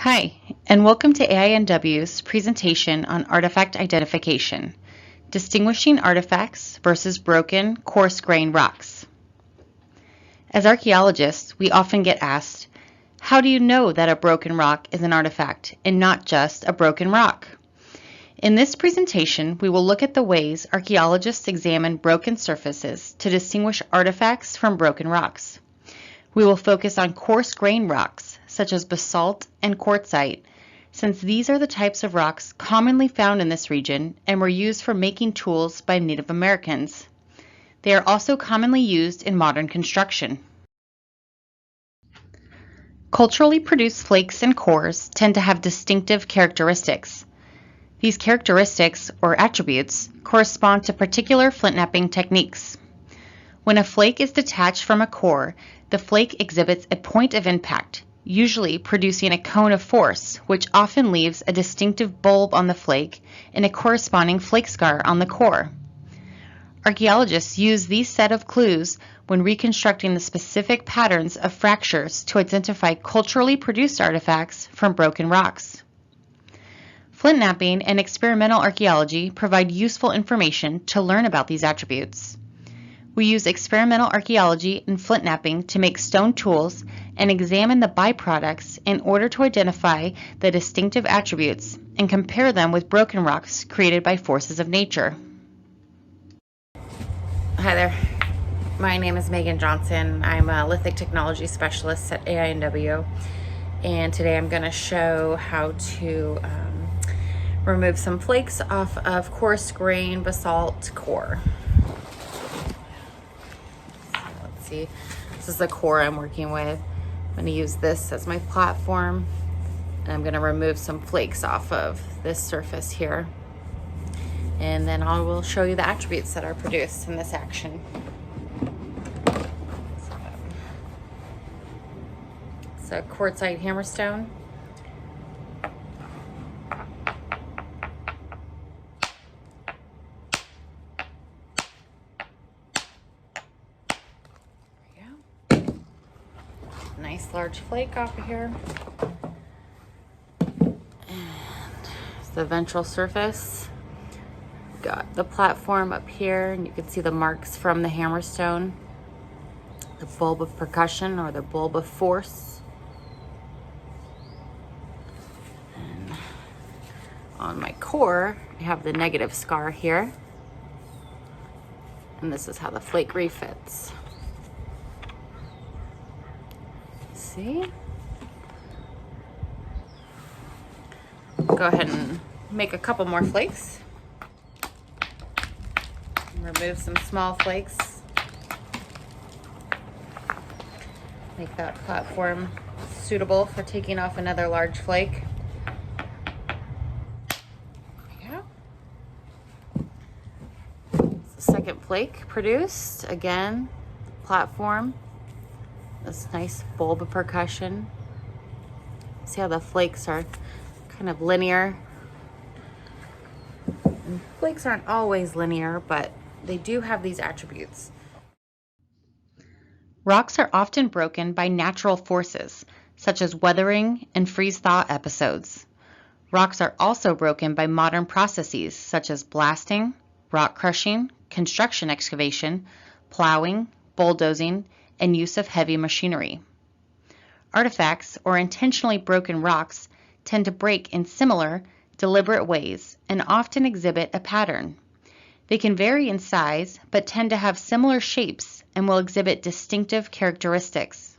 Hi, and welcome to AINW's presentation on artifact identification, distinguishing artifacts versus broken, coarse-grained rocks. As archaeologists, we often get asked, how do you know that a broken rock is an artifact and not just a broken rock? In this presentation, we will look at the ways archaeologists examine broken surfaces to distinguish artifacts from broken rocks. We will focus on coarse-grained rocks, such as basalt and quartzite, since these are the types of rocks commonly found in this region and were used for making tools by Native Americans. They are also commonly used in modern construction. Culturally produced flakes and cores tend to have distinctive characteristics. These characteristics, or attributes, correspond to particular flint knapping techniques. When a flake is detached from a core, the flake exhibits a point of impact, usually producing a cone of force, which often leaves a distinctive bulb on the flake and a corresponding flake scar on the core. Archaeologists use these set of clues when reconstructing the specific patterns of fractures to identify culturally produced artifacts from broken rocks. Flint knapping and experimental archaeology provide useful information to learn about these attributes. We use experimental archaeology and flint knapping to make stone tools and examine the byproducts in order to identify the distinctive attributes and compare them with broken rocks created by forces of nature. Hi there, my name is Megan Johnson. I'm a lithic technology specialist at AINW, and today I'm going to show how to remove some flakes off of coarse grain basalt core. Let's see, this is the core I'm working with. I'm going to use this as my platform, and I'm going to remove some flakes off of this surface here. And then I will show you the attributes that are produced in this action. It's a quartzite hammerstone. There we go. Nice large flake off of here. And it's the ventral surface. Got the platform up here, and you can see the marks from the hammerstone, the bulb of percussion or the bulb of force. And on my core, I have the negative scar here, and this is how the flake refits. See? Go ahead and make a couple more flakes. Remove some small flakes. Make that platform suitable for taking off another large flake. There we go. The second flake produced. Again, platform. This nice bulb of percussion. See how the flakes are kind of linear. And flakes aren't always linear, but they do have these attributes. Rocks are often broken by natural forces, such as weathering and freeze-thaw episodes. Rocks are also broken by modern processes, such as blasting, rock crushing, construction excavation, plowing, bulldozing, and use of heavy machinery. Artifacts, or intentionally broken rocks, tend to break in similar, deliberate ways and often exhibit a pattern. They can vary in size, but tend to have similar shapes and will exhibit distinctive characteristics.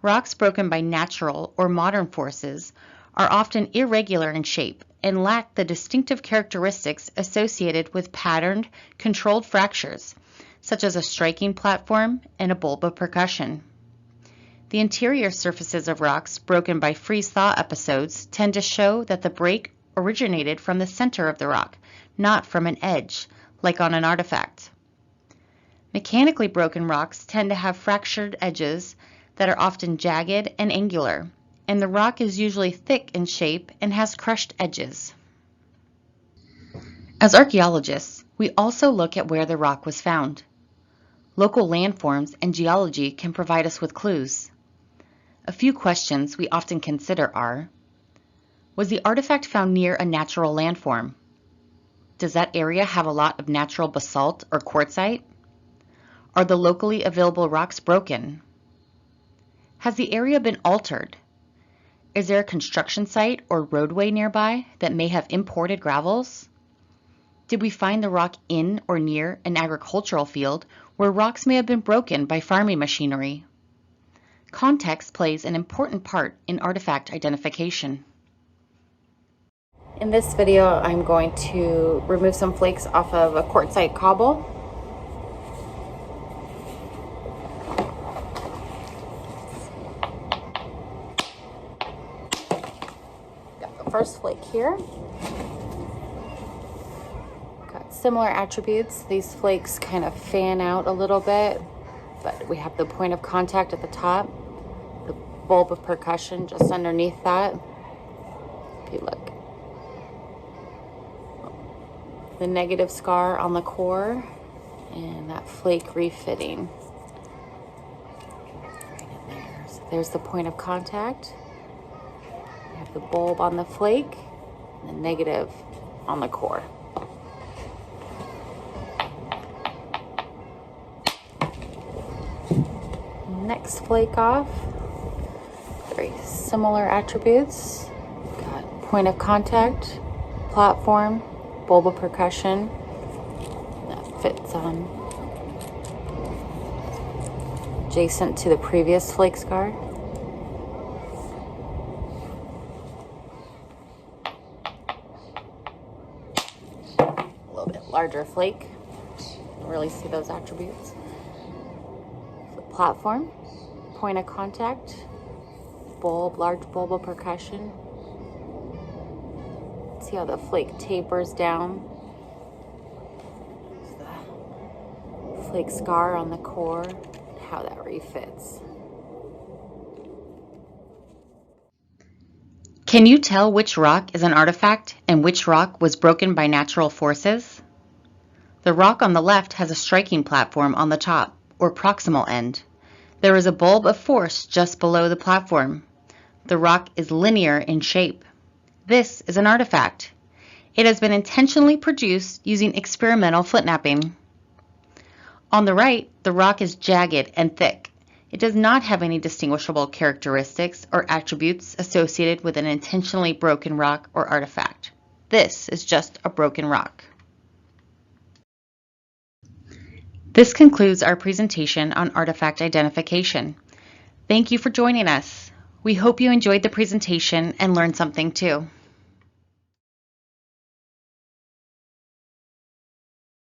Rocks broken by natural or modern forces are often irregular in shape and lack the distinctive characteristics associated with patterned, controlled fractures, such as a striking platform and a bulb of percussion. The interior surfaces of rocks broken by freeze-thaw episodes tend to show that the break originated from the center of the rock, not from an edge, like on an artifact. Mechanically broken rocks tend to have fractured edges that are often jagged and angular, and the rock is usually thick in shape and has crushed edges. As archaeologists, we also look at where the rock was found. Local landforms and geology can provide us with clues. a few questions we often consider are: was the artifact found near a natural landform? Does that area have a lot of natural basalt or quartzite? Are the locally available rocks broken? Has the area been altered? Is there a construction site or roadway nearby that may have imported gravels? Did we find the rock in or near an agricultural field where rocks may have been broken by farming machinery? Context plays an important part in artifact identification. In this video, I'm going to remove some flakes off of a quartzite cobble. Got the first flake here. Got similar attributes. These flakes kind of fan out a little bit, but we have the point of contact at the top, the bulb of percussion just underneath that. If you look, the negative scar on the core, and that flake refitting right in there. So there's the point of contact. We have the bulb on the flake, and the negative on the core. Next flake off, very similar attributes. Got point of contact, platform, bulb of percussion. That fits on adjacent to the previous flake scar. A little bit larger flake. Don't really see those attributes. The platform, point of contact, bulb, large bulb of percussion. See how the flake tapers down. There's the flake scar on the core, how that refits. Can you tell which rock is an artifact and which rock was broken by natural forces? The rock on the left has a striking platform on the top, or proximal end. There is a bulb of force just below the platform. The rock is linear in shape. This is an artifact. It has been intentionally produced using experimental footnapping. On the right, the rock is jagged and thick. It does not have any distinguishable characteristics or attributes associated with an intentionally broken rock or artifact. This is just a broken rock. This concludes our presentation on artifact identification. Thank you for joining us. We hope you enjoyed the presentation and learned something too.